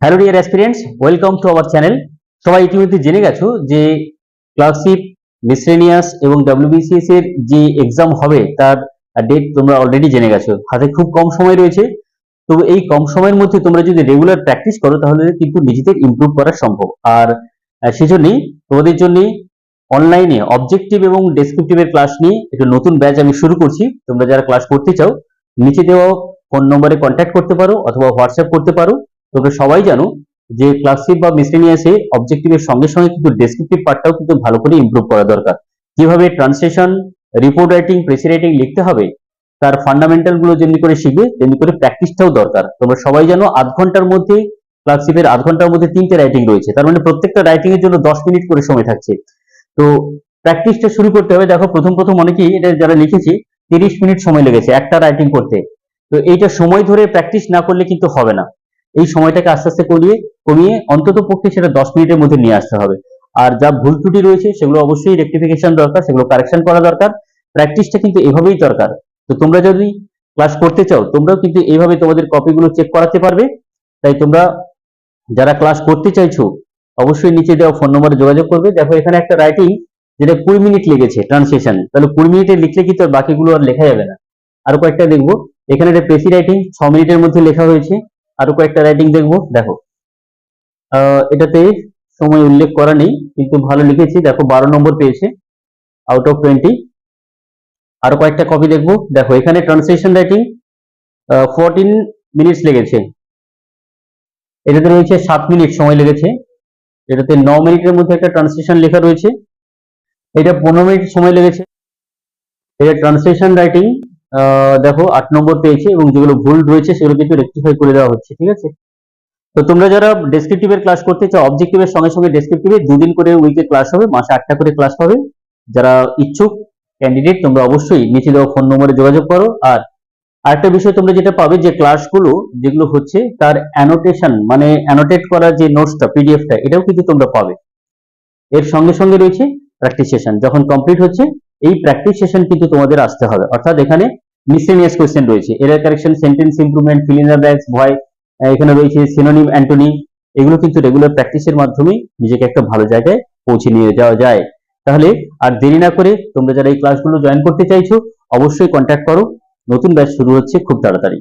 Hello dear aspirants, welcome to our channel. সবাই ইতিমধ্যে জেনে গেছো যে ক্লার্কশিপ, মিসলেনিয়াস এবং ডব্লিউবিসিএস এর যে এক্সাম হবে তার ডেট তোমরা অলরেডি জেনে গেছো। হাতে খুব কম সময় রয়েছে। তো এই কম সময়ের মধ্যে তোমরা যদি রেগুলার প্র্যাকটিস করো তাহলে কিন্তু নিজেদের ইমপ্রুভ করা সম্ভব। আর সেজন্যই তোমাদের জন্য অনলাইনে অবজেক্টিভ এবং ডেসক্রিপটিভের ক্লাস নিয়ে একটা নতুন ব্যাচ আমি শুরু করছি। তোমরা যারা ক্লাস করতে চাও নিচে দেওয়া ফোন নম্বরে কন্ট্যাক্ট করতে পারো অথবা হোয়াটসঅ্যাপ করতে পারো। তোমরা সবাই জানো যে ক্লাসিক বা মিসলেনিয়াসে অবজেক্টিভের সঙ্গে সঙ্গে কিন্তু ডেসক্রিপটিভ পার্টটাও কিন্তু ভালো করে ইমপ্রুভ করা দরকার। যেভাবে translation, report writing, precis writing লিখতে হবে তার ফান্ডামেন্টাল গুলো যেমনি করে শিখবে তেমনি করে প্র্যাকটিসটাও দরকার। তোমরা সবাই জানো আধ ঘন্টার মধ্যে ক্লাসিকের আধ ঘন্টার মধ্যে 3টে রাইটিং রয়েছে, তার মানে প্রত্যেকটা রাইটিং এর জন্য 10 মিনিট করে সময় থাকছে। তো প্র্যাকটিসটা শুরু করতে হবে। দেখো প্রথম প্রথম অনেকেই এটা যারা লিখেছি 30 মিনিট সময় লেগেছে একটা রাইটিং করতে। তো এইটা সময় ধরে প্র্যাকটিস না করলে কিন্তু হবে না। এই সময়টাকে আস্তে আস্তে কমিয়ে অন্তত পক্ষে সেটা 10 মিনিটের মধ্যে নিয়ে আসতে হবে। আর যা ভুল ত্রুটি রয়েছে সেগুলো অবশ্যই রেকটিফিকেশন দরকার, সেগুলো কারেকশন করা দরকার। প্র্যাকটিসটা কিন্তু এভাবেই দরকার। তো তোমরা যদি ক্লাস করতে চাও তোমরাও কিন্তু এইভাবে তোমাদের কপিগুলো চেক করাতে পারবে। তাই তোমরা যারা ক্লাস করতে চাইছো অবশ্যই নিচে দেওয়া ফোন নম্বরে যোগাযোগ করবে। দেখো এখানে একটা রাইটিং যেটা 20 মিনিট লেগেছে ট্রান্সলেশন, তাহলে 20 মিনিটে লিখলে কিন্তু আর বাকিগুলো আর লেখা যাবে না। আরো কয়েকটা দেখবো। এখানে একটা প্রেসি রাইটিং 6 মিনিটের মধ্যে লেখা হয়েছে। আরো কয়েকটা রাইটিং দেখবো। দেখো এটাতে সময় উল্লেখ করা নেই কিন্তু ভালো লিখেছি। দেখো 12 নম্বর পেয়েছে আউট অফ 20। আরো কয়েকটা কপি দেখবো। দেখো এখানে ট্রান্সলেশন রাইটিং 14 মিনিটস লেগেছে। এটাতে রয়েছে 7 মিনিট সময় লেগেছে। এটাতে 9 মিনিটের মধ্যে একটা ট্রান্সলেশন লেখা রয়েছে। এটা 15 মিনিট সময় লেগেছে। এটা ট্রান্সলেশন রাইটিং দেখো 8 নম্বর পেয়েছে এবং যেগুলো ভুল রয়েছে সেগুলো কিন্তু রেকটিফাই করে দেওয়া হচ্ছে। ঠিক আছে। তো তোমরা যারা ডেসক্রিপটিভের ক্লাস করতে চাও অবজেক্টিভের সঙ্গে সঙ্গে ডেসক্রিপটিভে 2 দিন করে উইকে ক্লাস হবে, মাসে 8টা করে ক্লাস হবে। যারা ইচ্ছুক ক্যান্ডিডেট তোমরা অবশ্যই নিচে দেওয়া ফোন নম্বরে যোগাযোগ করো। আর আরেকটা বিষয় তোমরা যেটা পাবে যে ক্লাসগুলো যেগুলো হচ্ছে তার অ্যানোটেশন মানে অ্যানোটেট করা যে নোটসটা পিডিএফটা এটাও কিন্তু তোমরা পাবে। এর সঙ্গে সঙ্গে রয়েছে প্র্যাকটিস সেশন। যখন কমপ্লিট হচ্ছে এই প্র্যাকটিস সেশন কিন্তু তোমাদের আসতে হবে। অর্থাৎ এখানে মিসলেনিয়াস কোশ্চেন রয়েছে, error correction, sentence improvement, fill in the blanks, voice, এখানে রয়েছে সিনোনিম, অ্যান্টোনিম। এগুলো কিন্তু রেগুলার প্র্যাকটিসের মাধ্যমে নিজেকে একটা ভালো জায়গায় পৌঁছে নিয়ে যাওয়া যায়। তাহলে আর দেরি না করে তোমরা যারা এই ক্লাসগুলো জয়েন করতে চাইছো অবশ্যই কন্ট্যাক্ট করো। নতুন ব্যাচ শুরু হচ্ছে খুব তাড়াতাড়ি।